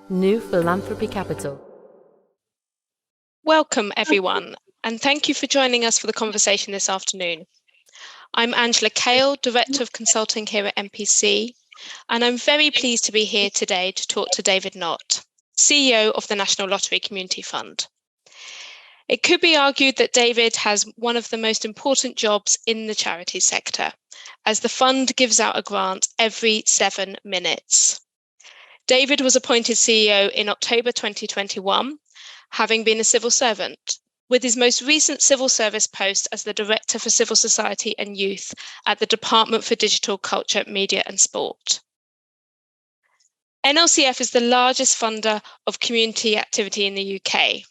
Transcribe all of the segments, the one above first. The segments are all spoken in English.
New Philanthropy Capital. Welcome, everyone, and thank you for joining us for the conversation this afternoon. I'm Angela Kail, Director of Consulting here at NPC, and I'm very pleased to be here today to talk to David Knott, CEO of the National Lottery Community Fund. It could be argued that David has one of the most important jobs in the charity sector, as the fund gives out a grant every 7 minutes. David was appointed CEO in October 2021, having been a civil servant, with his most recent civil service post as the Director for Civil Society and Youth at the Department for Digital Culture, Media and Sport. NLCF is the largest funder of community activity in the UK.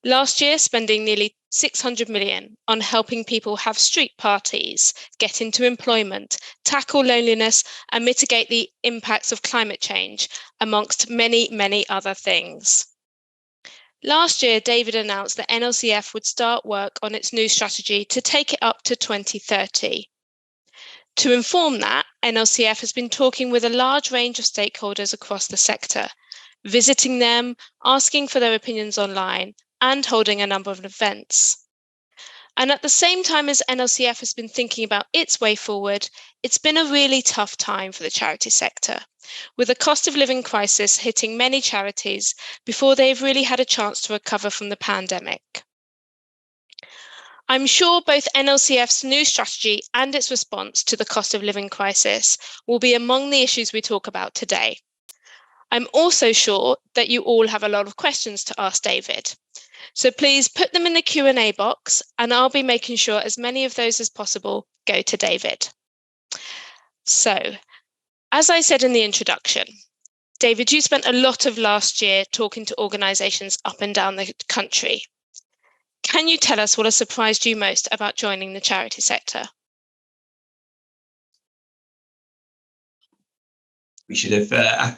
Last year, spending nearly 600 million on helping people have street parties, get into employment, tackle loneliness, and mitigate the impacts of climate change, amongst many, many other things. Last year, David announced that NLCF would start work on its new strategy to take it up to 2030. To inform that, NLCF has been talking with a large range of stakeholders across the sector, visiting them, asking for their opinions online, and holding a number of events. And at the same time as NLCF has been thinking about its way forward, it's been a really tough time for the charity sector, with the cost of living crisis hitting many charities before they've really had a chance to recover from the pandemic. I'm sure both NLCF's new strategy and its response to the cost of living crisis will be among the issues we talk about today. I'm also sure that you all have a lot of questions to ask David. So please put them in the Q&A box, and I'll be making sure as many of those as possible go to David. So, as I said in the introduction, David, you spent a lot of last year talking to organisations up and down the country. Can you tell us what has surprised you most about joining the charity sector? We should have,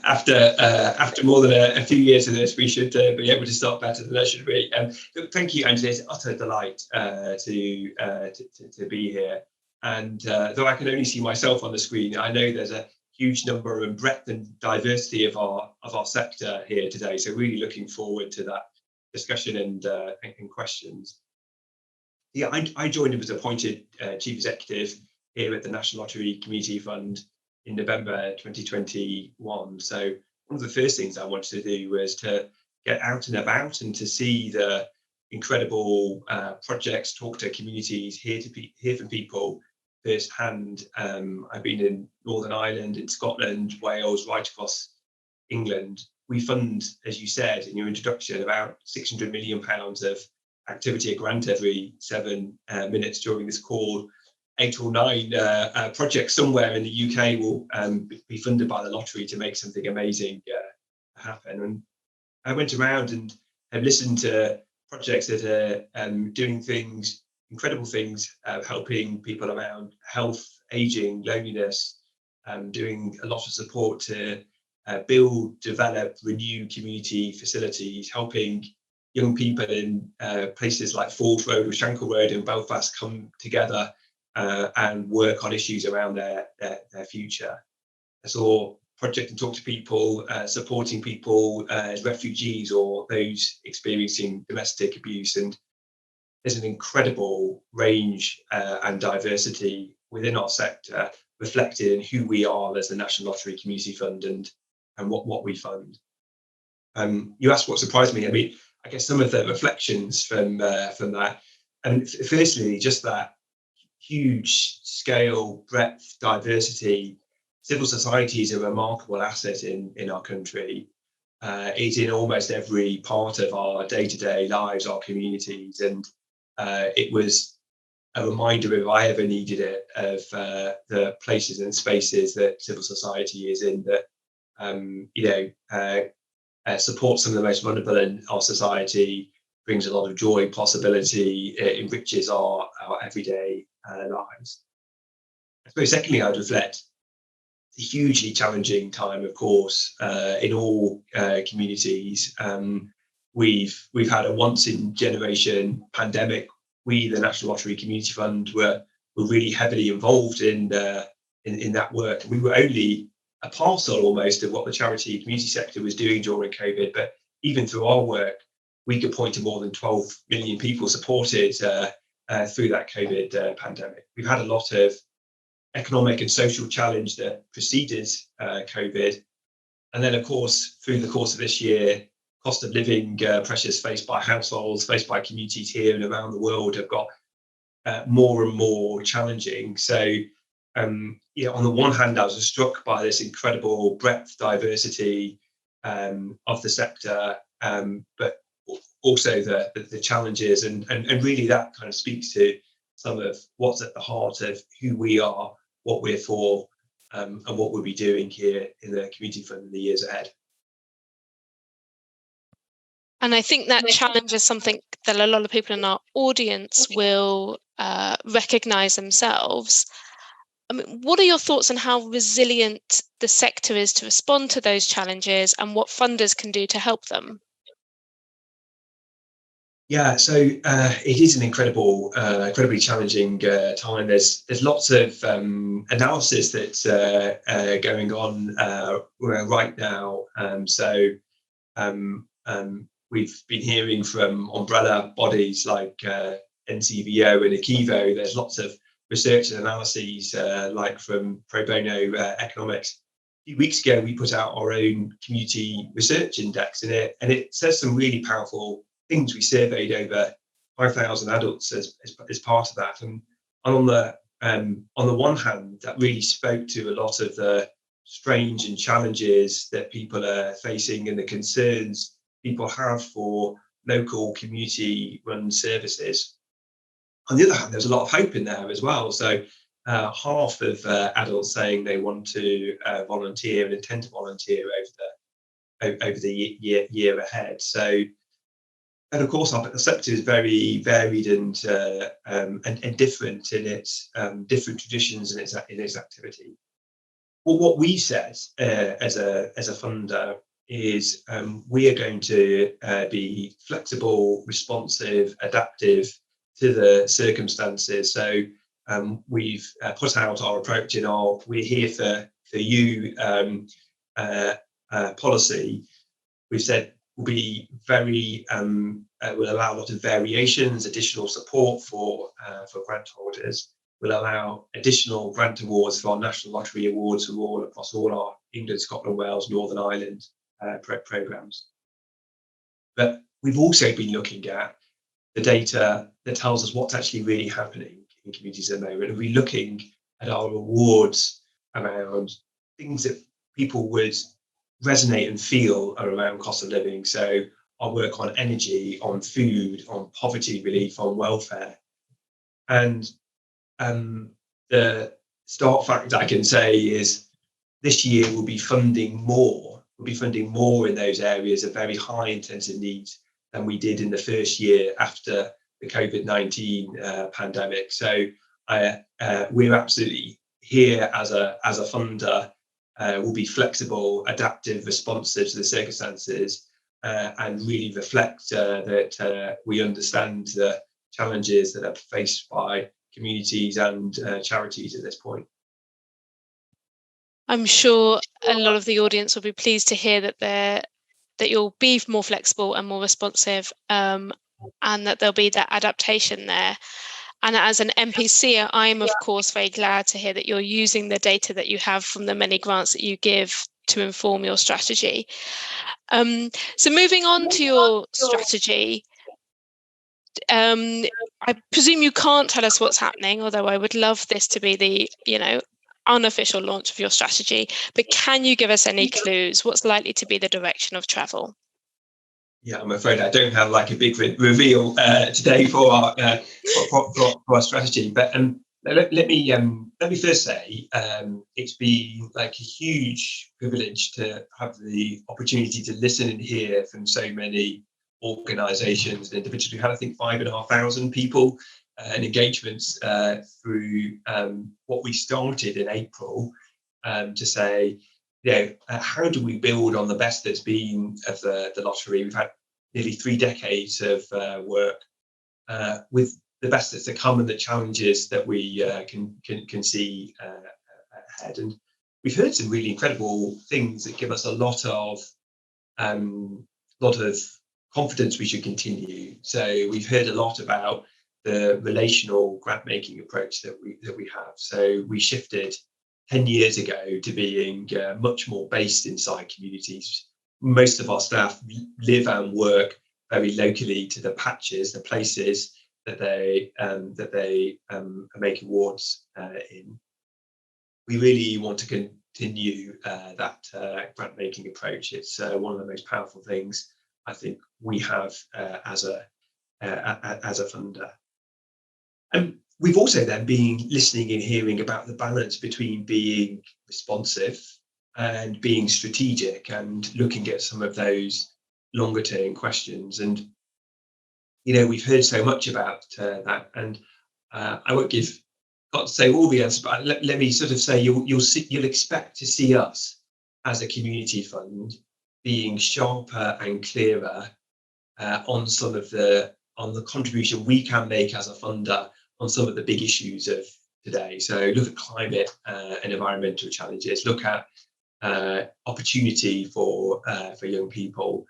after more than a few years of this, we should be able to start better than that, should we? Look, thank you, Angela. It's an utter delight to be here. And though I can only see myself on the screen, I know there's a huge number and breadth and diversity of our sector here today. So really looking forward to that discussion and questions. Yeah, I joined and was appointed Chief Executive here at the National Lottery Community Fund in November 2021. So one of the first things I wanted to do was to get out and about and to see the incredible projects, talk to communities, hear from people firsthand. I've been in Northern Ireland, in Scotland, Wales, right across England. We fund, as you said in your introduction, about £600 million of activity, a grant every 7 minutes during this call. 8 or 9 projects somewhere in the UK will be funded by the lottery to make something amazing happen. And I went around and have listened to projects that are doing things, incredible things, helping people around health, ageing, loneliness, doing a lot of support to build, develop, renew community facilities, helping young people in places like Falls Road or Shankle Road in Belfast come together and work on issues around their future. I saw projects and talk to people, supporting people as refugees or those experiencing domestic abuse. And there's an incredible range and diversity within our sector reflected in who we are as the National Lottery Community Fund and what we fund. You asked what surprised me. I mean, I guess some of the reflections from that, and firstly, just that huge scale, breadth, diversity. Civil society is a remarkable asset in our country. It's in almost every part of our day-to-day lives, our communities, and it was a reminder, if I ever needed it, of the places and spaces that civil society is in that supports some of the most vulnerable in our society, brings a lot of joy, possibility, it enriches our everyday lives. I suppose secondly, I'd reflect the hugely challenging time, of course, in all communities. We've had a once-in-generation pandemic. We, the National Lottery Community Fund, were really heavily involved in that work. We were only a parcel almost of what the charity community sector was doing during COVID. But even through our work, we could point to more than 12 million people supported through that COVID pandemic. We've had a lot of economic and social challenge that preceded COVID. And then, of course, through the course of this year, cost of living pressures faced by households, faced by communities here and around the world have got more and more challenging. So, on the one hand, I was struck by this incredible breadth, diversity of the sector, but also the challenges, and really that kind of speaks to some of what's at the heart of who we are, what we're for, and what we'll be doing here in the Community Fund in the years ahead. And I think that challenge is something that a lot of people in our audience will recognise themselves. I mean, what are your thoughts on how resilient the sector is to respond to those challenges, and what funders can do to help them? Yeah, so it is an incredibly challenging time. There's lots of analysis that's going on right now. We've been hearing from umbrella bodies like NCVO and Akivo. There's lots of research and analyses like from Pro Bono Economics. A few weeks ago, we put out our own community research index in it, and it says some really powerful things. We surveyed over 5,000 adults as part of that, and on the one hand, that really spoke to a lot of the strange and challenges that people are facing and the concerns people have for local community-run services. On the other hand, there's a lot of hope in there as well. So half of adults saying they want to volunteer and intend to volunteer over the year ahead. So, and of course, the sector is very varied and different in its different traditions and its activity. Well, what we said as a funder is we are going to be flexible, responsive, adaptive to the circumstances. So we've put out our approach in our "We're here for you" policy. We've said we'll be very will allow a lot of variations, additional support for grant holders. We'll allow additional grant awards for our National Lottery Awards across all our England, Scotland, Wales, Northern Ireland programmes. But we've also been looking at the data that tells us what's actually really happening in communities at the moment. And we're looking at our awards around things that people would resonate and feel are around cost of living. So our work on energy, on food, on poverty relief, on welfare. And the start fact I can say is this year we'll be funding more in those areas of very high intensive needs than we did in the first year after the COVID-19 pandemic. So we're absolutely here as a funder. We'll be flexible, adaptive, responsive to the circumstances, and really reflect that we understand the challenges that are faced by communities and charities at this point. I'm sure a lot of the audience will be pleased to hear that you'll be more flexible and more responsive, and that there'll be that adaptation there. And as an NPC, I'm of course very glad to hear that you're using the data that you have from the many grants that you give to inform your strategy. So moving on to your strategy, I presume you can't tell us what's happening, although I would love this to be the unofficial launch of your strategy. But can you give us any clues? What's likely to be the direction of travel? Yeah, I'm afraid I don't have like a big reveal today for our strategy. But let me first say it's been like a huge privilege to have the opportunity to listen and hear from so many organisations and individuals. We had, I think, 5,500 people and engagements through what we started in April to say, how do we build on the best that's been of the lottery? We've had nearly 3 decades of work with the best that's to come and the challenges that we can see ahead. And we've heard some really incredible things that give us a lot of confidence we should continue. So we've heard a lot about the relational grant making approach that we have. So we shifted 10 years ago to being much more based inside communities. Most of our staff live and work very locally to the patches, the places that they make awards in. We really want to continue that grant making approach. It's one of the most powerful things I think we have as a funder. And we've also then been listening and hearing about the balance between being responsive and being strategic, and looking at some of those longer term questions. And we've heard so much about that, and I won't got to say all the answers, but let me sort of say you'll expect to see us as a community fund being sharper and clearer on the contribution we can make as a funder on some of the big issues of today. So look at climate and environmental challenges. Look at opportunity for young people.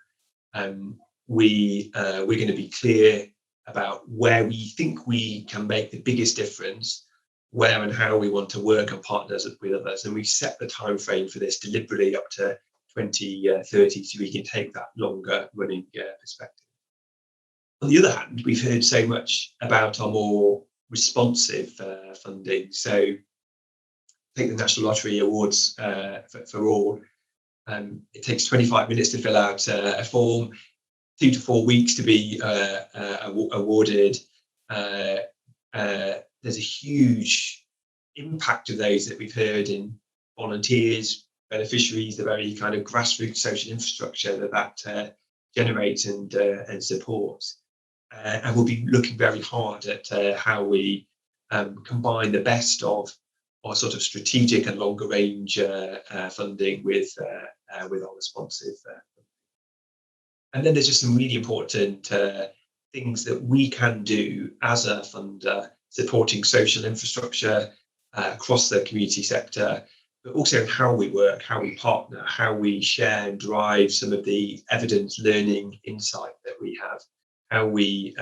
We're going to be clear about where we think we can make the biggest difference, where and how we want to work and partners with others, and we've set the time frame for this deliberately up to 2030, so we can take that longer running perspective. On the other hand, we've heard so much about our more responsive funding. So take the National Lottery Awards for all. It takes 25 minutes to fill out a form, 2 to 4 weeks to be awarded. There's a huge impact of those that we've heard in volunteers, beneficiaries, the very kind of grassroots social infrastructure that generates and supports. And we'll be looking very hard at how we combine the best of our sort of strategic and longer range funding with our responsive. And then there's just some really important things that we can do as a funder, supporting social infrastructure across the community sector, but also how we work, how we partner, how we share and drive some of the evidence learning insight that we have, how we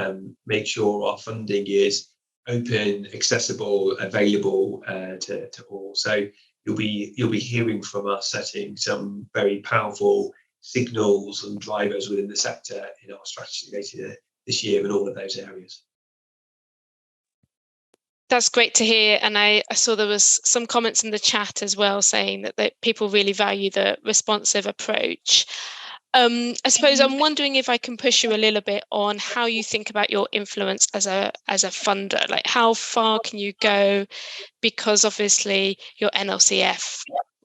make sure our funding is open, accessible, available to all. So you'll be hearing from us setting some very powerful signals and drivers within the sector in our strategy later this year in all of those areas. That's great to hear. And I saw there was some comments in the chat as well saying that people really value the responsive approach. I suppose I'm wondering if I can push you a little bit on how you think about your influence as a funder. Like, how far can you go? Because obviously your NLCF,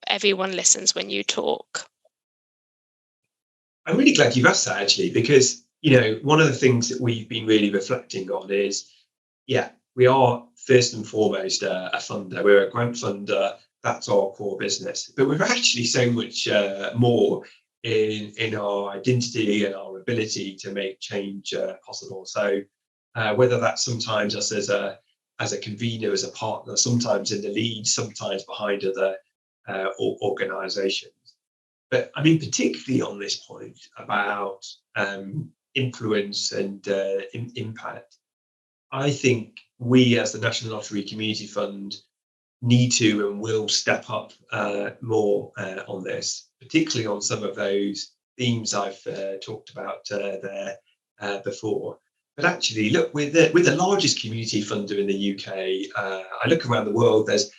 everyone listens when you talk. I'm really glad you've asked that, actually, because one of the things that we've been really reflecting on is, we are first and foremost a funder. We're a grant funder. That's our core business. But we're actually so much more in our identity and our ability to make change possible. So whether that's sometimes us as a convener, as a partner, sometimes in the lead, sometimes behind other organisations. But I mean, particularly on this point about influence and impact, I think we as the National Lottery Community Fund need to and will step up more on this, particularly on some of those themes I've talked about there before. But actually, look, we're the largest community funder in the UK. I look around the world, there's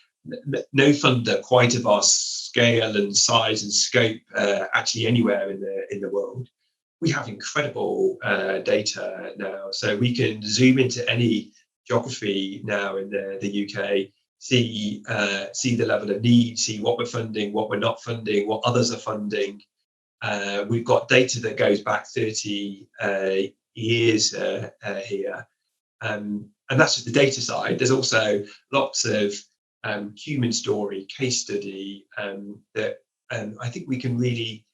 no funder quite of our scale and size and scope actually anywhere in the world. We have incredible data now, so we can zoom into any geography now in the UK, see the level of need, see what we're funding, what we're not funding, what others are funding. We've got data that goes back 30 years here, and that's just the data side. There's also lots of human story, case study that I think we can really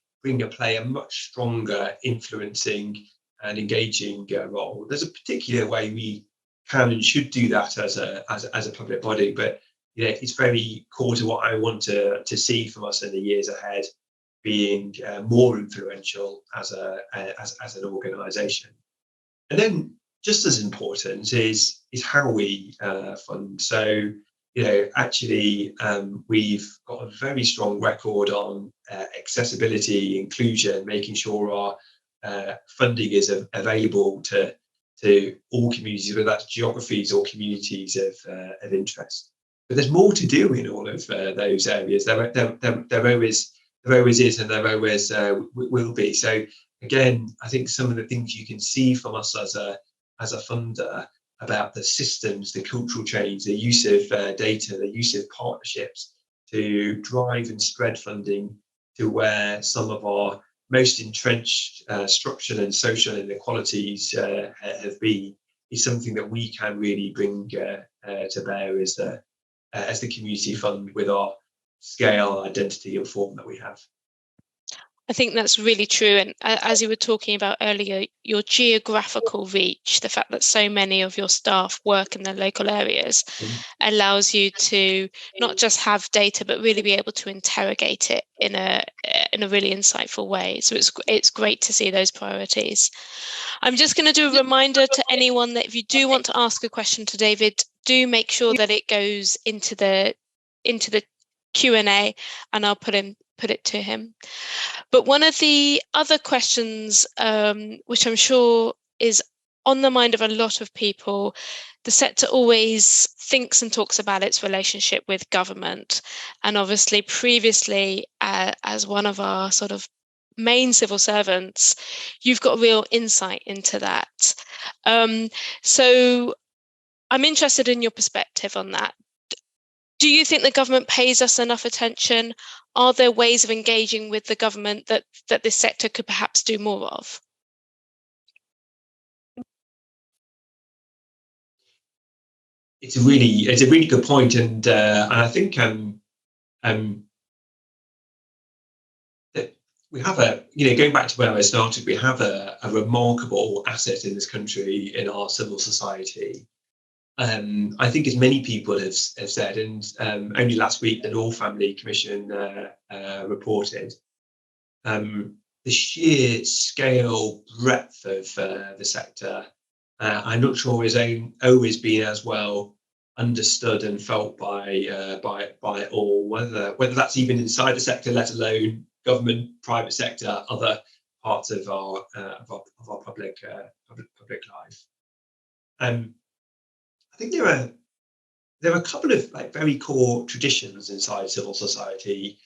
play a much stronger influencing and engaging role. There's a particular way we can and should do that as a public body, but it's very core to what I want to see from us in the years ahead, being more influential as an organisation. And then just as important is how we fund. So actually we've got a very strong record on accessibility, inclusion, making sure our funding is available to all communities, whether that's geographies or communities of interest. But there's more to do in all of those areas. There always is, and there always will be. So again, I think some of the things you can see from us as a funder about the systems, the cultural change, the use of data, the use of partnerships to drive and spread funding to where some of our most entrenched structural and social inequalities have been, is something that we can really bring to bear as the community fund with our scale, identity and form that we have. I think that's really true. And as you were talking about earlier, your geographical reach, the fact that so many of your staff work in their local areas, allows you to not just have data, but really be able to interrogate it in a really insightful way. So it's great to see those priorities. I'm just going to do a reminder to anyone that if you do want to ask a question to David, do make sure that it goes into the Q&A, and I'll put it to him. But one of the other questions, which I'm sure is on the mind of a lot of people, the sector always thinks and talks about its relationship with government. And obviously previously, as one of our sort of main civil servants, you've got real insight into that. So I'm interested in your perspective on that. Do you think the government pays us enough attention? Are there ways of engaging with the government that this sector could perhaps do more of? It's a really good point, and I think that we have going back to where I started, we have a remarkable asset in this country in our civil society. I think, as many people have said, and only last week the Law Family Commission reported, the sheer scale, breadth of the sector, I'm not sure has always been as well understood and felt by all, whether that's even inside the sector, let alone government, private sector, other parts of our public life. I think there are a couple of very core traditions inside civil society,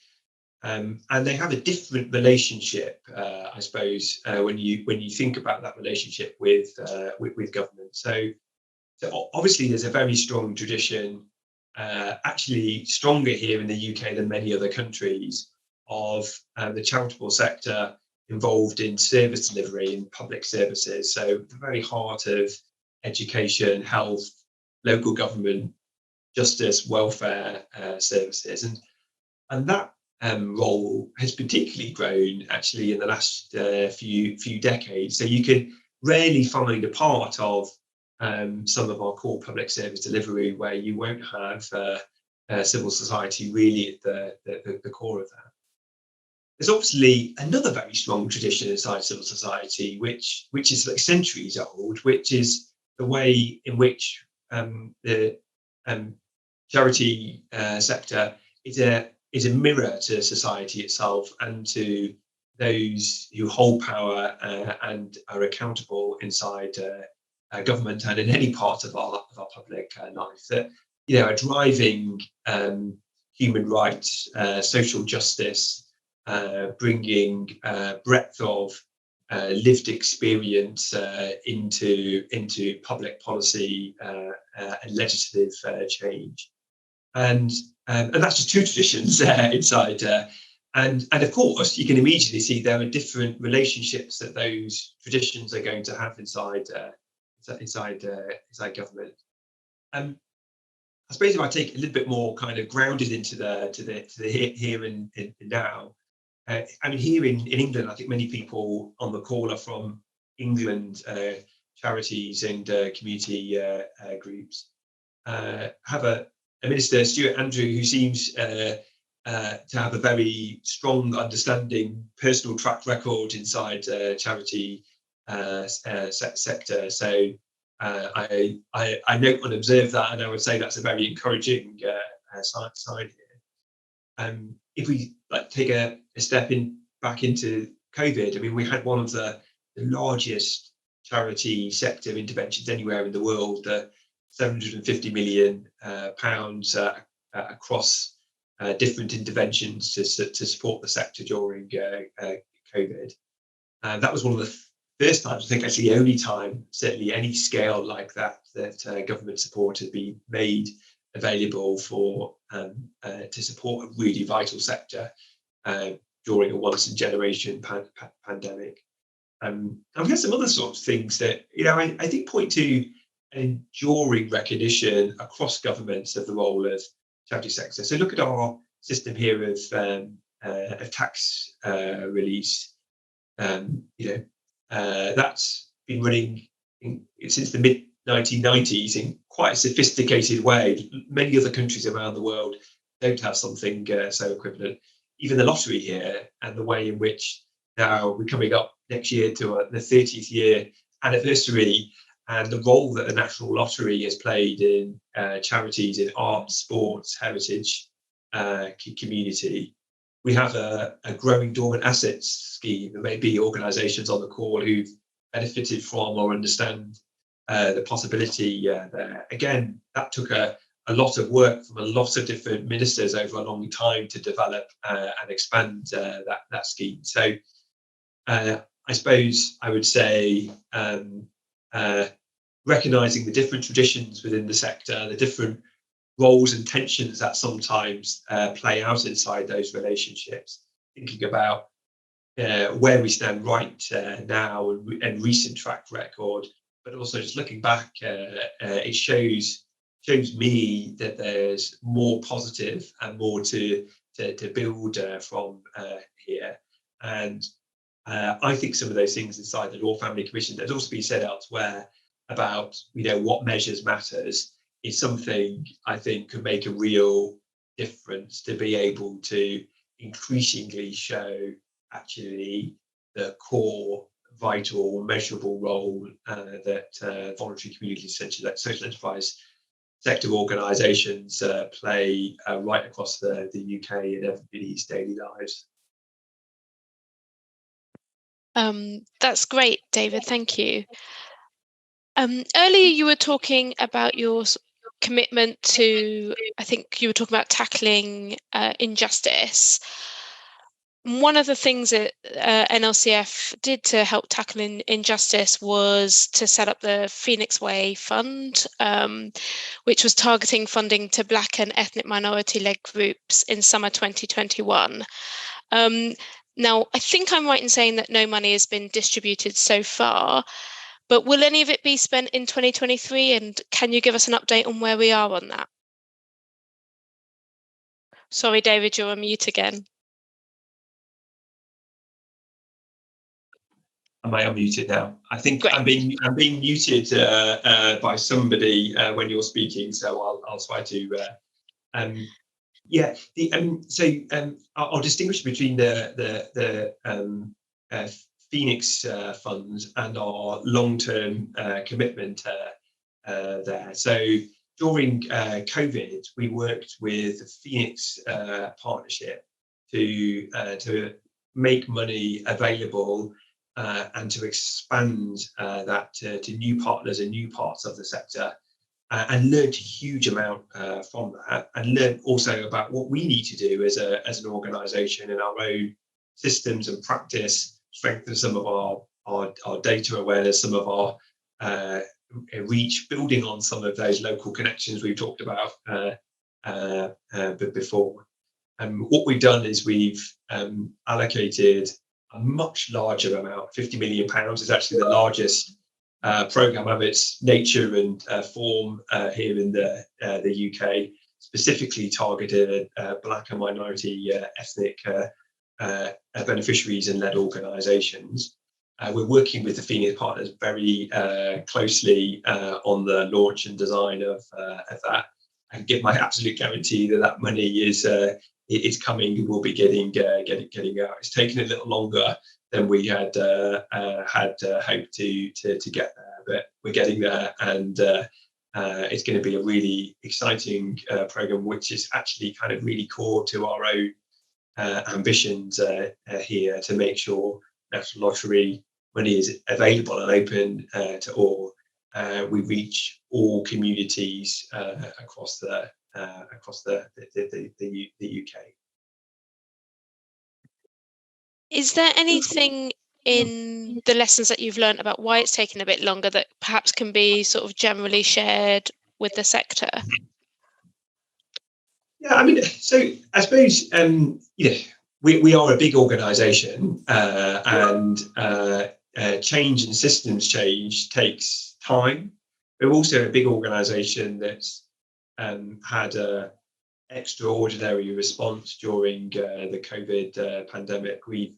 and they have a different relationship, I suppose, when you think about that relationship with government. So obviously there's a very strong tradition, actually stronger here in the UK than many other countries, of the charitable sector involved in service delivery and public services. So the very heart of education, health, local government, justice, welfare services, and that role has particularly grown actually in the last few decades. So you can rarely find a part of some of our core public service delivery where you won't have civil society really at the core of that. There's obviously another very strong tradition inside civil society, which is like centuries old, which is the way in which the charity sector is a mirror to society itself and to those who hold power and are accountable inside government and in any part of our public life, that are driving human rights, social justice, bringing breadth of lived experience into public policy and legislative change, and that's just two traditions inside. And of course, you can immediately see there are different relationships that those traditions are going to have inside government. I suppose if I take a little bit more kind of grounded into the here and now. I mean, here in England, I think many people on the call are from England charities and community groups. Have a Minister Stuart Andrew, who seems to have a very strong understanding, personal track record inside charity sector. So I note and observe that, and I would say that's a very encouraging sign here. If we take a step back into COVID, I mean, we had one of the largest charity sector interventions anywhere in the world, 750 million pounds across different interventions to support the sector during COVID. That was one of the first times, I think actually the only time, certainly any scale like that government support had been made available for to support a really vital sector during a once-in-generation pandemic. And we had some other sorts of things that, I think point to an enduring recognition across governments of the role of charity sector. So look at our system here of tax release. That's been running since the mid-1990s in quite a sophisticated way. Many other countries around the world don't have something so equivalent. Even the lottery here, and the way in which now we're coming up next year to the 30th year anniversary, and the role that the National Lottery has played in charities in arts, sports, heritage, community. We have a growing dormant assets scheme. There may be organisations on the call who've benefited from or understand the possibility there. Again, that took a lot of work from a lot of different ministers over a long time to develop and expand that scheme. So I suppose I would say recognising the different traditions within the sector, the different roles and tensions that sometimes play out inside those relationships, thinking about where we stand right now and recent track record, but also just looking back, it shows me that there's more positive and more to build from here. And I think some of those things inside the Law Family Commission, there's also been said elsewhere about what measures matters, is something I think could make a real difference to be able to increasingly show actually the core, vital, measurable role that voluntary community social enterprise sector organisations play right across the UK in everybody's daily lives. That's great, David. Thank you. Earlier, you were talking about your commitment to, I think you were talking about tackling injustice. One of the things that NLCF did to help tackle injustice was to set up the Phoenix Way Fund, which was targeting funding to Black and ethnic minority-led groups in summer 2021. Now, I think I'm right in saying that no money has been distributed so far, but will any of it be spent in 2023? And can you give us an update on where we are on that? Sorry, David, you're on mute again. Am I unmuted now? I think Great. I'm being muted by somebody when you're speaking, so I'll try to. I'll distinguish between the Phoenix funds and our long-term commitment there. So during COVID, we worked with the Phoenix partnership to make money available and to expand that to new partners and new parts of the sector, and learned a huge amount from that, and learned also about what we need to do as an organisation in our own systems and practice, strengthen some of our data awareness, some of our reach, building on some of those local connections we've talked about before. And what we've done is we've allocated a much larger amount. £50 million is actually the largest programme of its nature and form here in the UK, specifically targeted at Black and minority ethnic beneficiaries and led organisations. We're working with the Phoenix partners very closely on the launch and design of that. I can give my absolute guarantee that that money is coming and will be getting out. It's taken a little longer than we had hoped to get there, but we're getting there, and it's going to be a really exciting program, which is actually kind of really core to our own ambitions here, to make sure National Lottery money is available and open to all. We reach all communities across the UK. Is there anything in the lessons that you've learned about why it's taken a bit longer that perhaps can be sort of generally shared with the sector? Yeah, I mean, so I suppose we are a big organisation, and change and systems change takes time. We're also a big organisation that's had a extraordinary response during the COVID pandemic. It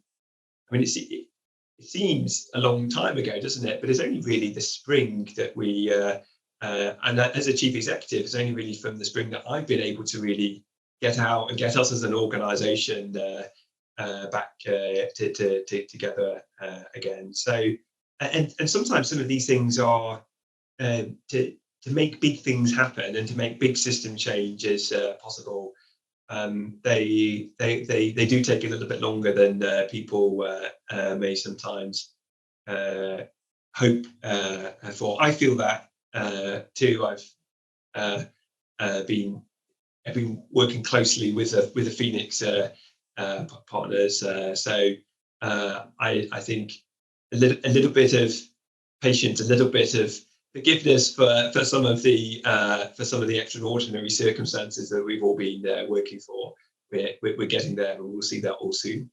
seems a long time ago, doesn't it? But it's only really the spring that we, and as a chief executive, it's only really from the spring that I've been able to really get out and get us as an organisation back together again. So, and sometimes some of these things are to make big things happen and to make big system changes possible. They do take a little bit longer than people may sometimes hope for. I feel that too. I've been working closely with the Phoenix partners, so I think a little bit of patience, a little bit of forgiveness for some of the extraordinary circumstances that we've all been working for. We're getting there, and we'll see that all soon.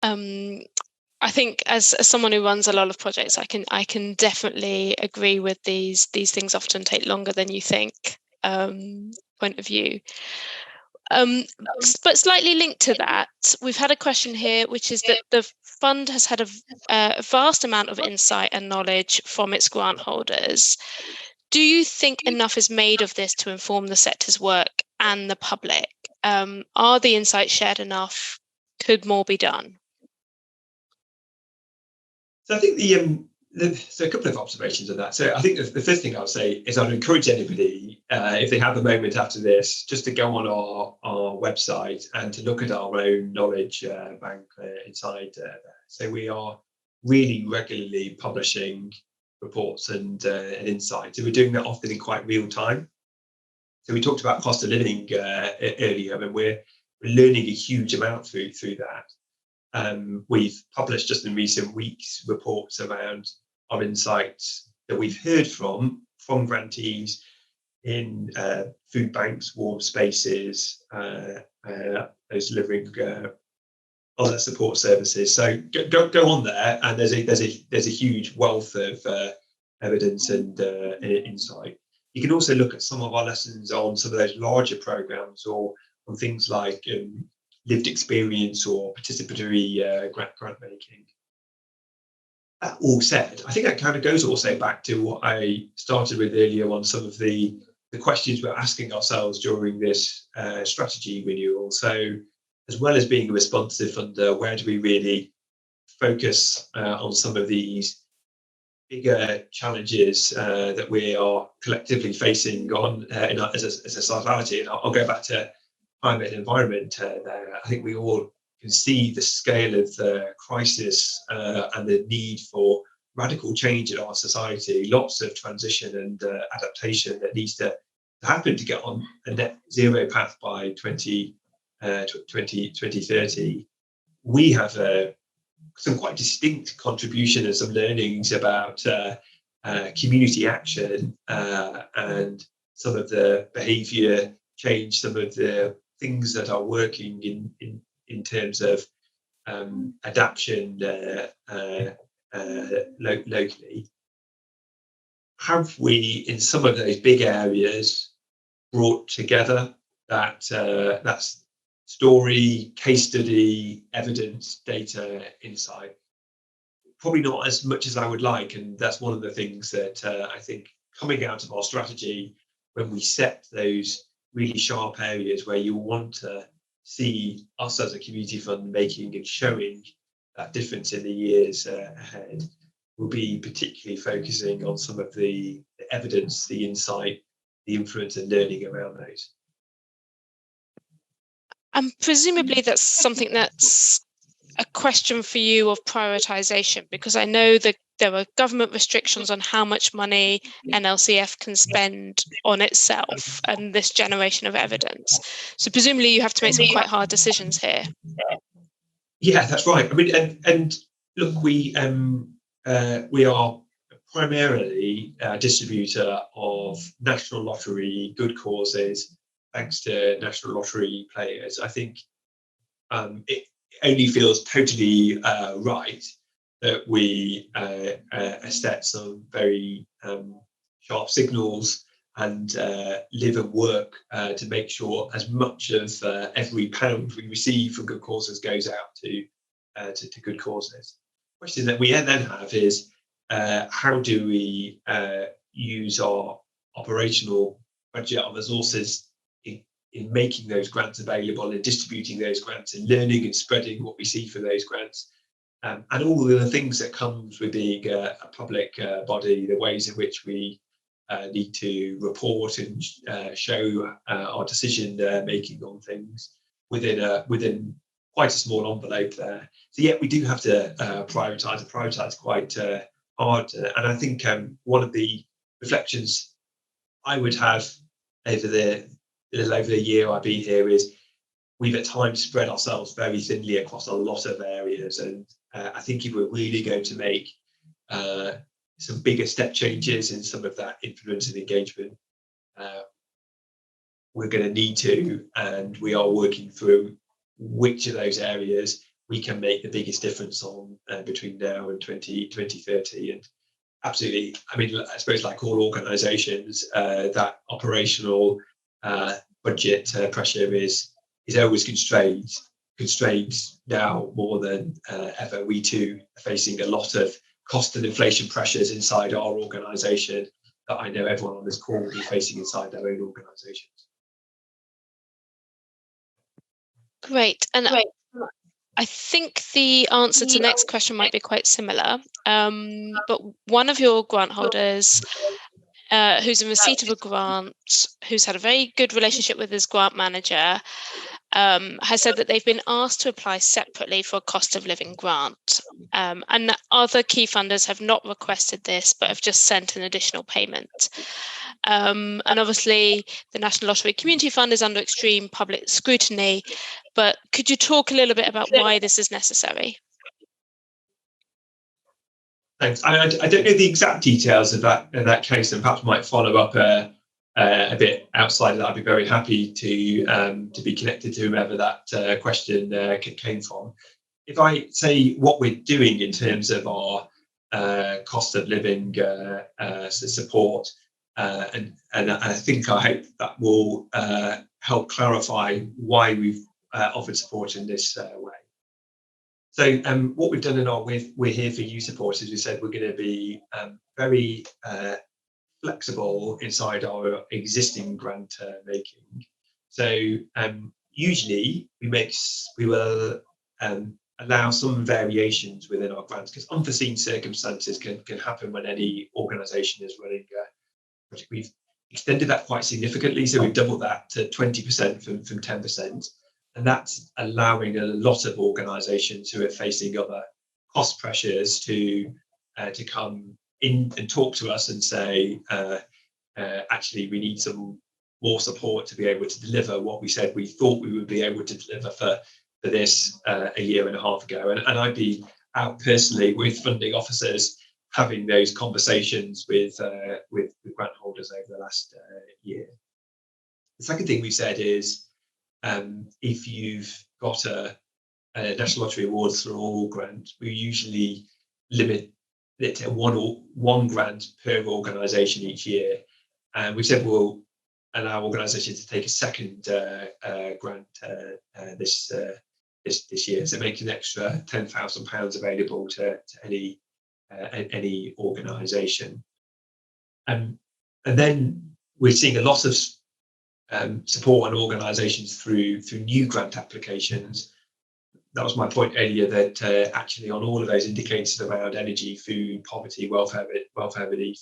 I think as someone who runs a lot of projects, I can definitely agree with these things often take longer than you think point of view. But slightly linked to that, we've had a question here, which is that the fund has had a vast amount of insight and knowledge from its grant holders. Do you think enough is made of this to inform the sector's work and the public? Are the insights shared enough? Could more be done? So I think so a couple of observations of that. So I think the first thing I would say is I'd encourage anybody, if they have a moment after this, just to go on our website and to look at our own knowledge bank inside there. So we are really regularly publishing reports and insights. So we're doing that often in quite real time. So we talked about cost of living earlier, and we're learning a huge amount through that. We've published just in recent weeks reports around our insights that we've heard from grantees in food banks, warm spaces, those delivering other support services. So go on there, and there's a huge wealth of evidence and insight. You can also look at some of our lessons on some of those larger programs, or on things like lived experience or participatory grant making. That all said, I think that kind of goes also back to what I started with earlier on some of the questions we're asking ourselves during this strategy renewal. So, as well as being a responsive funder, where do we really focus on some of these bigger challenges that we are collectively facing on as a society? And I'll go back to climate and environment there. I think we all can see the scale of the crisis and the need for radical change in our society. Lots of transition and adaptation that needs to happen to get on a net zero path by 2030. We have some quite distinct contribution and some learnings about community action and some of the behaviour change, some of the things that are working in terms of adaptation locally. Have we, in some of those big areas, brought together that story, case study, evidence, data, insight? Probably not as much as I would like, and that's one of the things that I think coming out of our strategy when we set those really sharp areas where you want to see us as a community fund making and showing that difference in the years ahead, we'll be particularly focusing on some of the evidence, the insight, the influence and learning around those. And presumably that's something that's a question for you of prioritisation, because I know that there are government restrictions on how much money NLCF can spend on itself and this generation of evidence. So presumably you have to make some quite hard decisions here. Yeah, that's right. I mean, and look, we are primarily a distributor of National Lottery good causes, thanks to National Lottery players. I think it only feels totally right that we set some very sharp signals and live and work to make sure as much of every pound we receive from good causes goes out to good causes. The question that we then have is how do we use our operational budget, our resources in making those grants available and distributing those grants and learning and spreading what we see for those grants, and all of the things that comes with being a public body, the ways in which we need to report and show our decision making on things within quite a small envelope there. So yeah, we do have to prioritize quite hard. And I think one of the reflections I would have over the year I've been here is we've at times spread ourselves very thinly across a lot of areas. And I think if we're really going to make some bigger step changes in some of that influence and engagement, we're going to need to, and we are working through which of those areas we can make the biggest difference on between now and 2030. And absolutely, I mean, I suppose like all organisations, that operational budget pressure is always constrained now more than ever. We too are facing a lot of cost and inflation pressures inside our organisation that I know everyone on this call will be facing inside their own organisations. Great. And I think the answer to the next question might be quite similar. But one of your grant holders, who's in receipt of a grant, who's had a very good relationship with his grant manager, has said that they've been asked to apply separately for a cost of living grant. And that other key funders have not requested this, but have just sent an additional payment. And obviously, the National Lottery Community Fund is under extreme public scrutiny. But could you talk a little bit about why this is necessary? Thanks. I don't know the exact details of that case, and perhaps might follow up a bit outside of that. I'd be very happy to be connected to whomever that question came from. If I say what we're doing in terms of our cost of living support, and I hope that will help clarify why we've offered support in this way. So what we've done in our We're Here For You support is we said we're going to be very flexible inside our existing grant making. So usually we will allow some variations within our grants, because unforeseen circumstances can happen when any organisation is running a project. We've extended that quite significantly, so we've doubled that to 20% from 10%. And that's allowing a lot of organisations who are facing other cost pressures to come in and talk to us and say, actually, we need some more support to be able to deliver what we said we thought we would be able to deliver for this a year and a half ago. And I've been out personally with funding officers having those conversations with grant holders over the last year. The second thing we've said is, if you've got a National Lottery Awards for All grant, we usually limit it to one grant per organisation each year. And we said we'll allow organisations to take a second grant this year, so make an extra £10,000 available to any organisation. And then we're seeing a lot of support and organisations through new grant applications. That was my point earlier, that actually on all of those indicators around energy, food, poverty, welfare relief,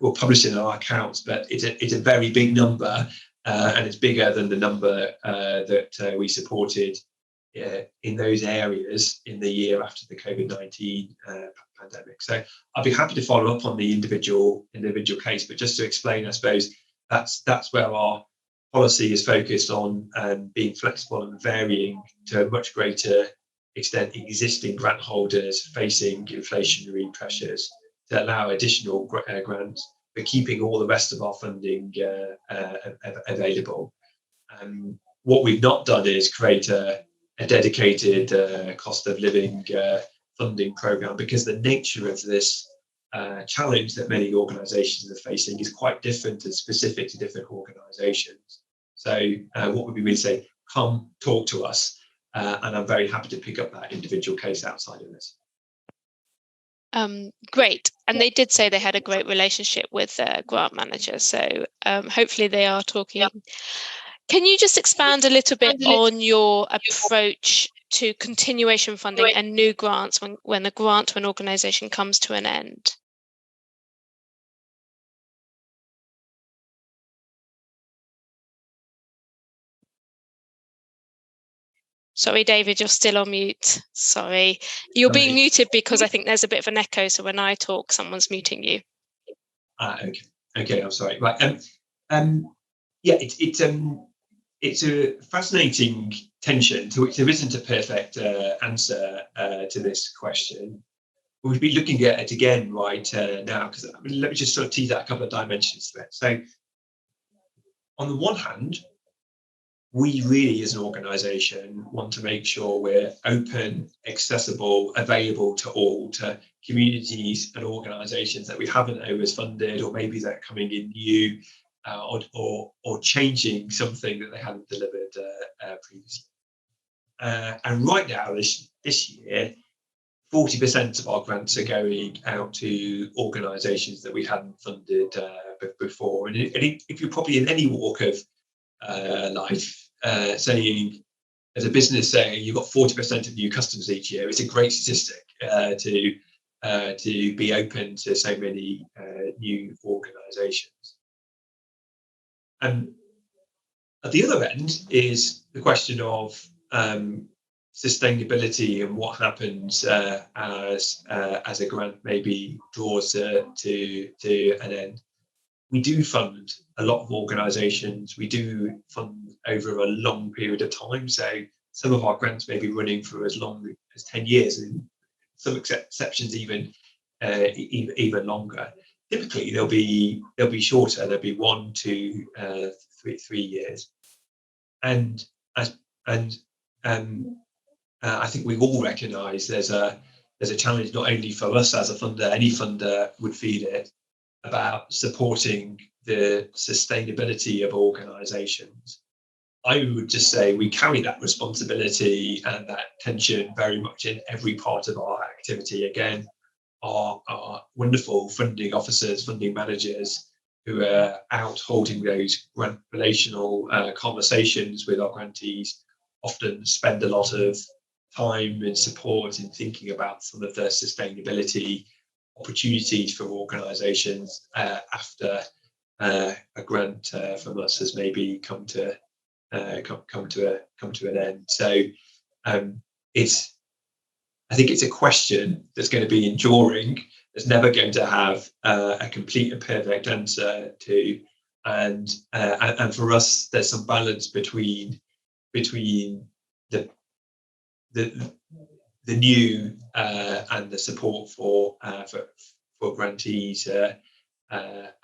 we're publishing in our accounts, but it's a very big number, and it's bigger than the number that we supported in those areas in the year after the COVID-19 pandemic. So I'd be happy to follow up on the individual case, but just to explain, I suppose that's where our policy is focused on, being flexible and varying to a much greater extent existing grant holders facing inflationary pressures to allow additional grants, but keeping all the rest of our funding available. What we've not done is create a dedicated cost of living funding program, because the nature of this challenge that many organisations are facing is quite different and specific to different organisations. So what would we really say? Come talk to us, and I'm very happy to pick up that individual case outside of this. Great. And they did say they had a great relationship with their grant manager, so hopefully they are talking. Can you just expand a little bit on your approach to continuation funding and new grants when the grant to an organisation comes to an end? Sorry, David, you're still on mute. Sorry. You're being muted because I think there's a bit of an echo, so when I talk, someone's muting you. Okay, I'm sorry. Right. Yeah, it's a fascinating tension to which there isn't a perfect answer to this question. We'll be looking at it again right now, because let me just sort of tease out a couple of dimensions to it. So on the one hand, we really as an organisation want to make sure we're open, accessible, available to all, to communities and organisations that we haven't always funded, or maybe they're coming in new, or changing something that they hadn't delivered previously. And right now, this year, 40% of our grants are going out to organisations that we hadn't funded before. And if you're probably in any walk of life, saying as a business saying you've got 40% of new customers each year, it's a great statistic to be open to so many new organisations. And at the other end is the question of sustainability and what happens as a grant maybe draws to an end. We do fund a lot of organisations. We do fund over a long period of time. So some of our grants may be running for as long as 10 years, and some exceptions even longer. Typically, they'll be shorter. They'll be 1 to 3 years. And I think we all recognise there's a challenge not only for us as a funder, any funder would feel it, about supporting the sustainability of organisations. I would just say we carry that responsibility and that tension very much in every part of our activity. Again, our wonderful funding officers, funding managers who are out holding those grant relational conversations with our grantees often spend a lot of time and support in thinking about some of the sustainability opportunities for organisations after a grant from us has maybe come to an end. So I think it's a question that's going to be enduring. It's never going to have a complete and perfect answer to, and for us, there's some balance between the new and the support for grantees.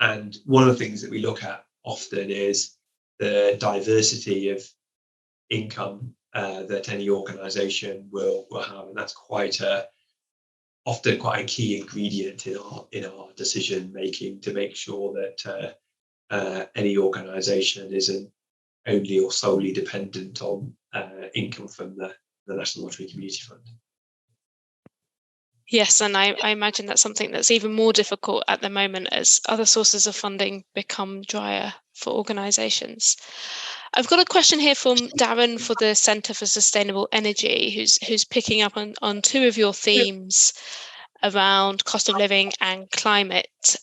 And one of the things that we look at often is the diversity of income that any organisation will have, and that's often quite a key ingredient in our decision making, to make sure that any organisation isn't only or solely dependent on income from the National Lottery Community Fund. Yes, and I imagine that's something that's even more difficult at the moment as other sources of funding become drier for organisations. I've got a question here from Darren for the Centre for Sustainable Energy, who's picking up on two of your themes around cost of living and climate.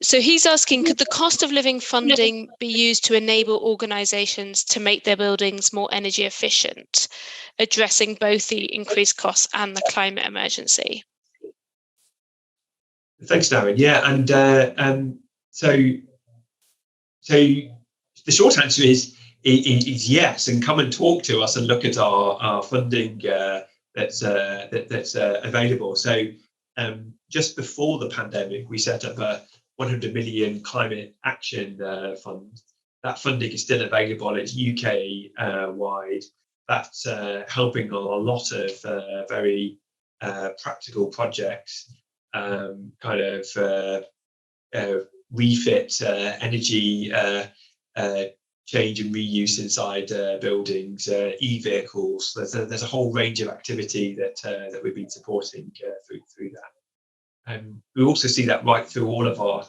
So he's asking, could the cost of living funding be used to enable organisations to make their buildings more energy efficient, addressing both the increased costs and the climate emergency? Thanks, Darren. Yeah, and so the short answer is yes, and come and talk to us and look at our funding that's available. So just before the pandemic, we set up a 100 million climate action fund. That funding is still available. It's UK wide. That's helping on a lot of very practical projects, kind of refit energy change and reuse inside buildings, e-vehicles. There's a whole range of activity that we've been supporting through that. We also see that right through all of our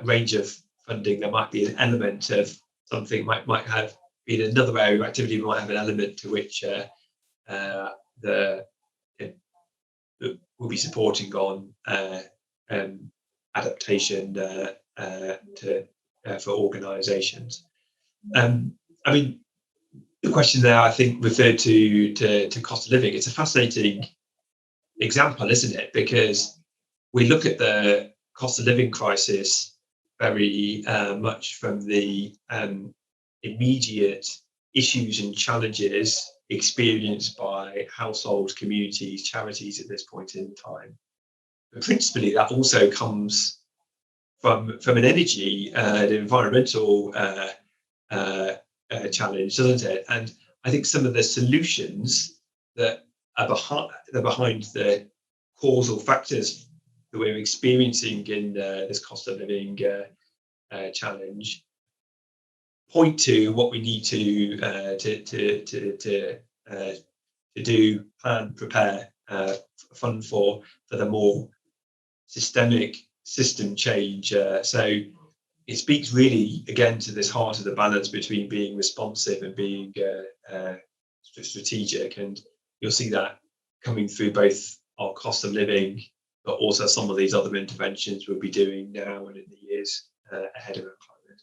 range of funding. There might be an element of something might have been another area of activity, might have an element to which we'll be supporting on adaptation for organisations. I mean, the question there, I think, referred to cost of living. It's a fascinating example, isn't it? Because we look at the cost of living crisis very much from the immediate issues and challenges experienced by households, communities, charities at this point in time. But principally, that also comes from an energy, an environmental challenge, doesn't it? And I think some of the solutions that are behind the causal factors that we're experiencing in this cost of living challenge point to what we need to do, plan, prepare, fund for the more systemic system change. So it speaks really again to this heart of the balance between being responsive and being strategic, and you'll see that coming through both our cost of living, but also some of these other interventions we'll be doing now and in the years ahead of our climate.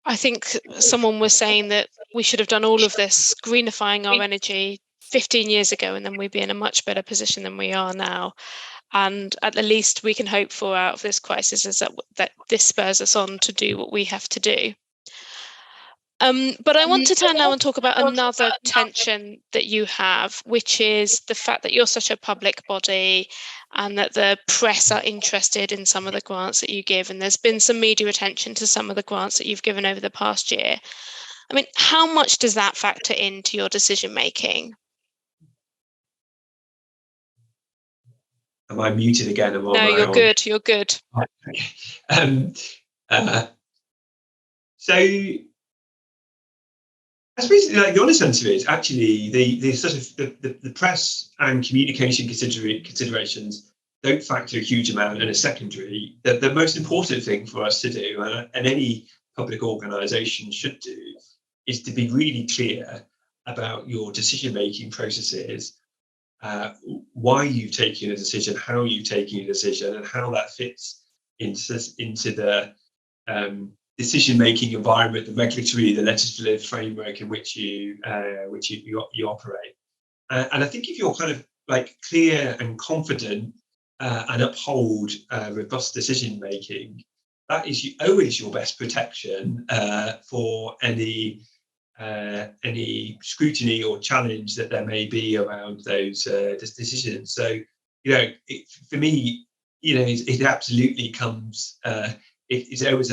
I think someone was saying that we should have done all of this greenifying our energy 15 years ago, and then we'd be in a much better position than we are now. And at the least we can hope for out of this crisis is that this spurs us on to do what we have to do. But I want to turn now and talk about another tension that you have, which is the fact that you're such a public body and that the press are interested in some of the grants that you give. And there's been some media attention to some of the grants that you've given over the past year. I mean, how much does that factor into your decision making? Am I muted again? No, you're good. You're good. So I suppose, like, the honest answer is actually the sort of the press and communication considerations don't factor a huge amount and are secondary. The most important thing for us to do, and any public organisation should do, is to be really clear about your decision-making processes, why you've taken a decision, how you've taken a decision, and how that fits into the decision-making environment, the regulatory, the legislative framework in which you operate. And I think if you're kind of like clear and confident and uphold robust decision-making, that is always your best protection for any scrutiny or challenge that there may be around those decisions. So, for me, it absolutely comes. It's always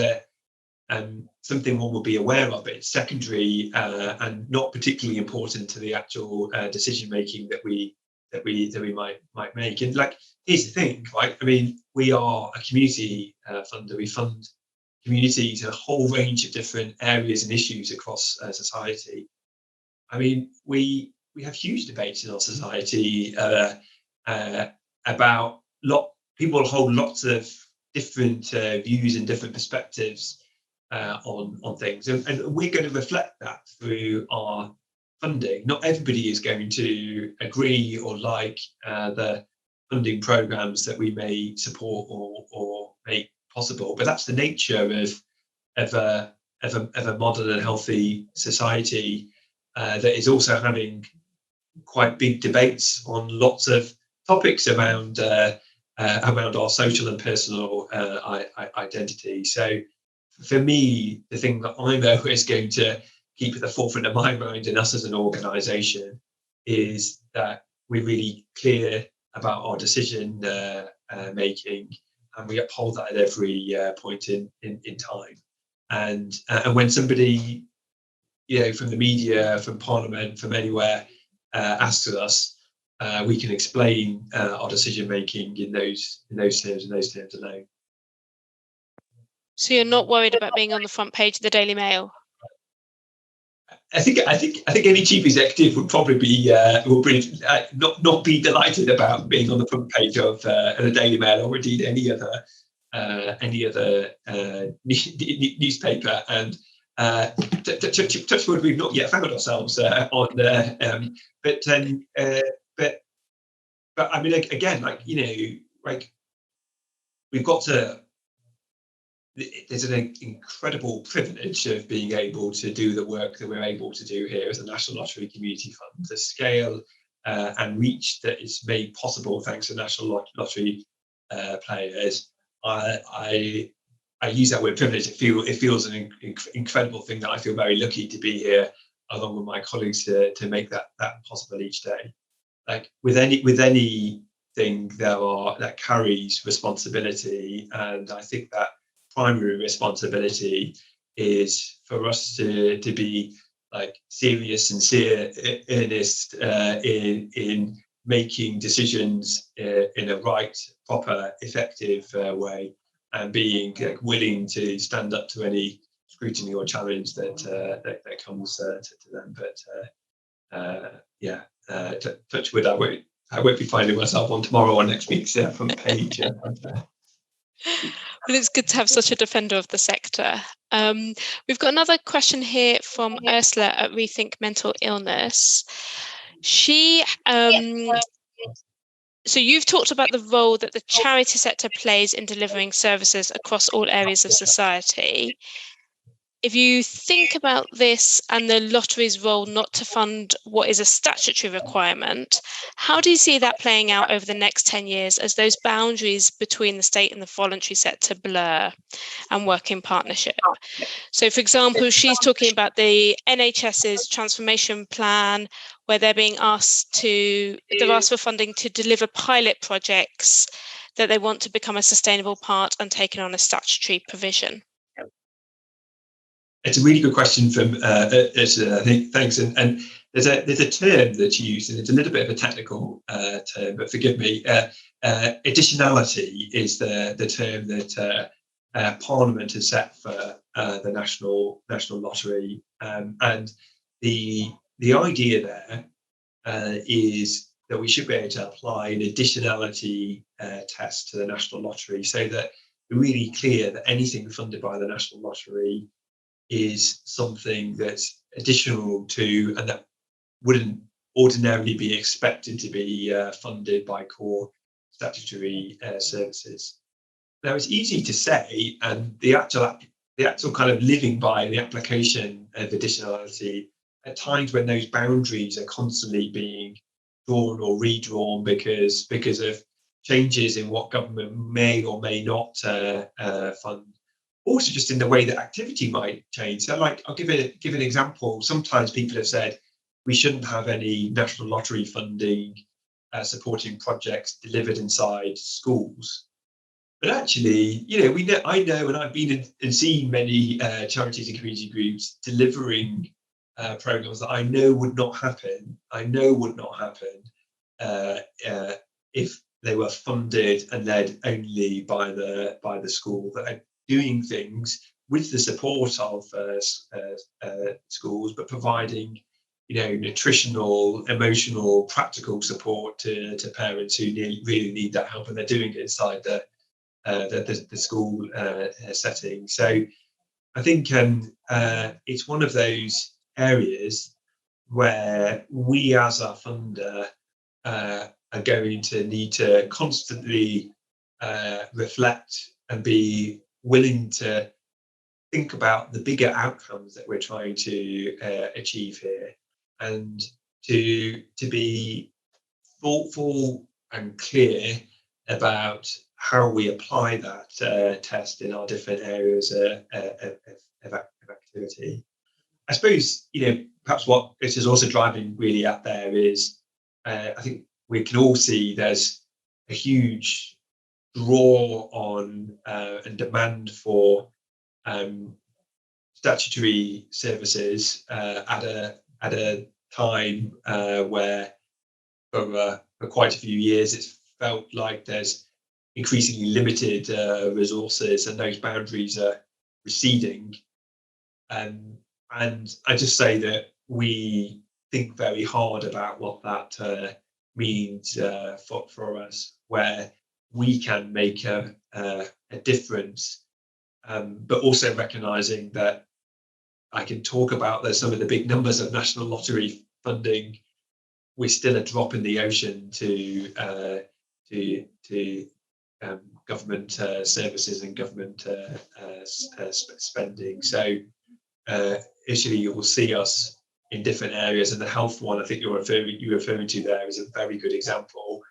something one will be aware of, but it's secondary and not particularly important to the actual decision making that we might make. And like, here's the thing, right? I mean, we are a community funder. We fund communities in a whole range of different areas and issues across society. I mean, we we have huge debates in our society about people hold lots of different views and different perspectives on things, and we're going to reflect that through our funding. Not everybody is going to agree or like the funding programs that we may support or make possible, but that's the nature of a modern and healthy society that is also having quite big debates on lots of topics around our social and personal identity. So for me, the thing that I know is going to keep at the forefront of my mind and us as an organisation is that we're really clear about our decision making, and we uphold that at every point in time. And when somebody, from the media, from Parliament, from anywhere, asks us, we can explain our decision making in those terms alone. So you're not worried about being on the front page of the Daily Mail? I think any chief executive would probably be not be delighted about being on the front page of the Daily Mail, or indeed any other newspaper. And touch wood, we've not yet found ourselves on there. But I mean, again, we've got to. There's an incredible privilege of being able to do the work that we're able to do here as the National Lottery Community Fund. The scale and reach that is made possible thanks to National Lottery players. I use that word privilege. It feels an incredible thing that I feel very lucky to be here along with my colleagues to make that possible each day. Like with anything that carries responsibility, and I think that primary responsibility is for us to be serious, sincere, earnest in making decisions in a right, proper, effective way, and being willing to stand up to any scrutiny or challenge that comes to them. But touch wood, I won't be finding myself on tomorrow or next week's front page. Well, it's good to have such a defender of the sector. We've got another question here from Ursula at Rethink Mental Illness. So you've talked about the role that the charity sector plays in delivering services across all areas of society. If you think about this and the lottery's role not to fund what is a statutory requirement, how do you see that playing out over the next 10 years as those boundaries between the state and the voluntary sector blur and work in partnership? So, for example, she's talking about the NHS's transformation plan, where they're asked for funding to deliver pilot projects that they want to become a sustainable part and taken on a statutory provision. It's a really good question from Ursula, I think. Thanks. And there's a term that's used, and it's a little bit of a technical term, but forgive me. Additionality is the term that Parliament has set for the National Lottery, and the idea there is that we should be able to apply an additionality test to the National Lottery, so that we're really clear that anything funded by the National Lottery is something that's additional to, and that wouldn't ordinarily be expected to be funded by core statutory services. Now, it's easy to say, and the actual kind of living by the application of additionality at times when those boundaries are constantly being drawn or redrawn because of changes in what government may or may not fund. Also, just in the way that activity might change. So, I'll give an example. Sometimes people have said we shouldn't have any National Lottery funding supporting projects delivered inside schools. But actually, I know, and I've been and seen many charities and community groups delivering programs that I know would not happen. If they were funded and led only by the school, that are doing things with the support of schools, but providing nutritional, emotional, practical support to parents who really need that help, and they're doing it inside the school setting. So I think it's one of those areas where we as a funder are going to need to constantly reflect and be willing to think about the bigger outcomes that we're trying to achieve here, and to be thoughtful and clear about how we apply that test in our different areas of activity. I suppose, perhaps what this is also driving really at there is, I think we can all see there's a huge draw on and demand for statutory services at a time where for quite a few years it's felt like there's increasingly limited resources, and those boundaries are receding. And I just say that we think very hard about what that means for us, where we can make a difference, but also recognising that I can talk about some of the big numbers of National Lottery funding. We're still a drop in the ocean to government services and government spending. So actually, you will see us in different areas, and the health one I think you're referring to there is a very good example.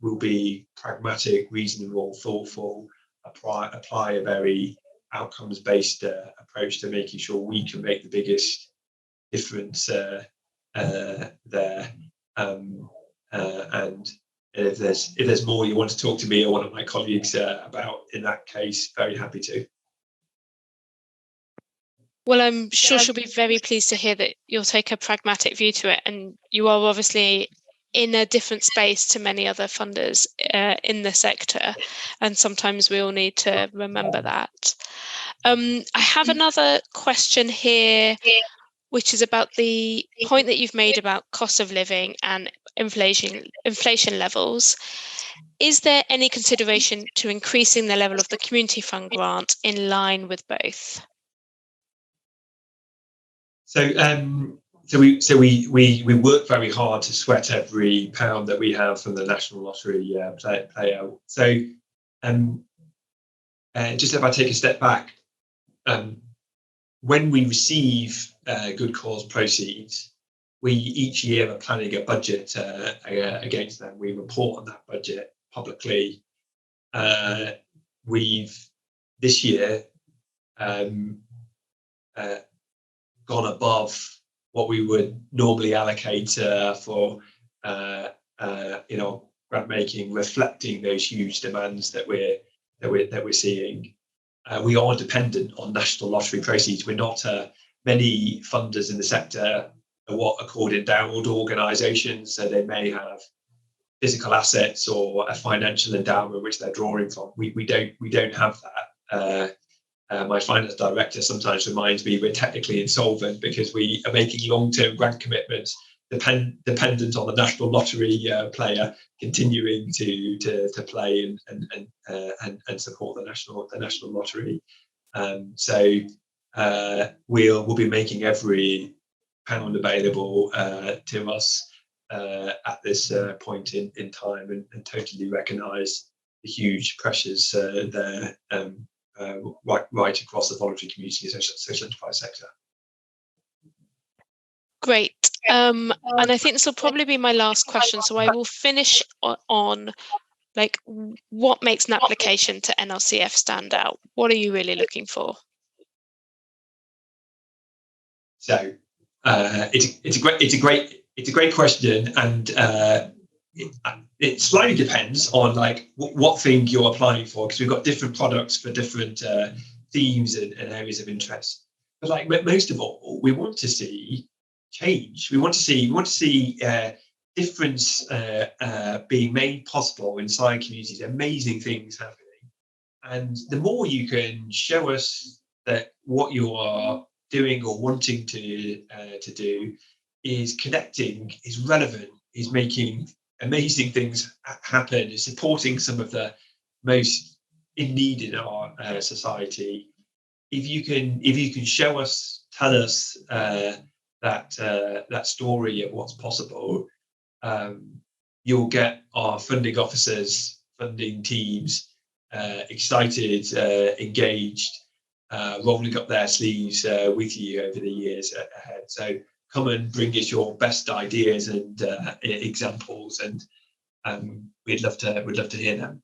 Will be pragmatic, reasonable, thoughtful, apply a very outcomes-based approach to making sure we can make the biggest difference there. And if there's more you want to talk to me or one of my colleagues about, in that case, very happy to. Well, I'm sure she'll be very pleased to hear that you'll take a pragmatic view to it, and you are obviously in a different space to many other funders in the sector, and sometimes we all need to remember that. I have another question here, which is about the point that you've made about cost of living and inflation levels. Is there any consideration to increasing the level of the community fund grant in line with both? So we work very hard to sweat every pound that we have from the National Lottery payout. So just if I take a step back, when we receive good cause proceeds, we each year are planning a budget against them. We report on that budget publicly. We've this year gone above what we would normally allocate for grant making, reflecting those huge demands that we're seeing. We are dependent on National Lottery proceeds. We're not many funders in the sector are what are called endowed organisations, so they may have physical assets or a financial endowment which they're drawing from. We don't have that. My finance director sometimes reminds me we're technically insolvent because we are making long-term grant commitments dependent on the National Lottery player continuing to play and support the National Lottery. So we'll be making every pound available to us at this point in time, and totally recognise the huge pressures there. Right across the voluntary community and social enterprise sector. Great. And I think this will probably be my last question. So I will finish on like what makes an application to NLCF stand out? What are you really looking for? So it's a great question, and it slightly depends on like what thing you're applying for, because we've got different products for different themes and areas of interest. But like most of all, we want to see change. We want to see difference being made possible inside communities. Amazing things happening, and the more you can show us that what you are doing or wanting to do is connecting, is relevant, is making amazing things happen, is supporting some of the most in need in our society. If you can show us, tell us that story of what's possible, you'll get our funding officers, funding teams excited, engaged, rolling up their sleeves with you over the years ahead. So come and bring us your best ideas and examples, and we'd love to hear them.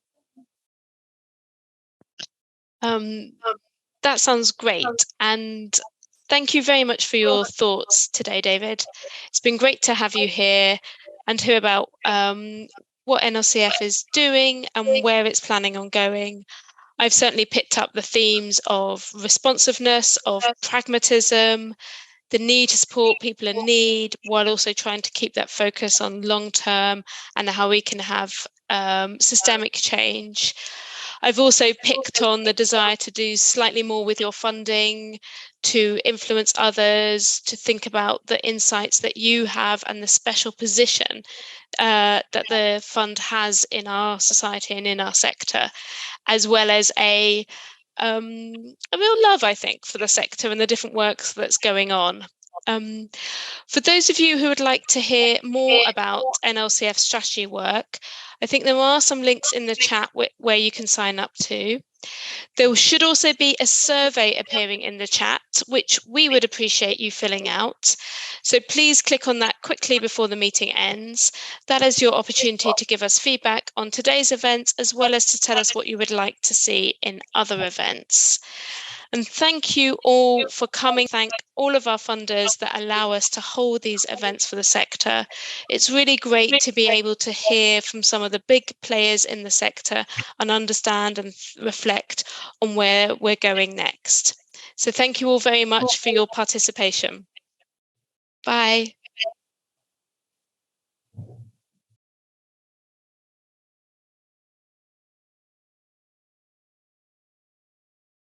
That sounds great, and thank you very much for your thoughts today, David. It's been great to have you here and hear about what NLCF is doing and where it's planning on going. I've certainly picked up the themes of responsiveness, of pragmatism, the need to support people in need, while also trying to keep that focus on long term and how we can have systemic change. I've also picked on the desire to do slightly more with your funding, to influence others, to think about the insights that you have and the special position that the fund has in our society and in our sector, as well as a real love, I think, for the sector and the different works that's going on. For those of you who would like to hear more about NLCF strategy work, I think there are some links in the chat where you can sign up to. There should also be a survey appearing in the chat, which we would appreciate you filling out. So please click on that quickly before the meeting ends. That is your opportunity to give us feedback on today's event, as well as to tell us what you would like to see in other events. And thank you all for coming. Thank all of our funders that allow us to hold these events for the sector. It's really great to be able to hear from some of the big players in the sector and understand and reflect on where we're going next. So thank you all very much for your participation. Bye.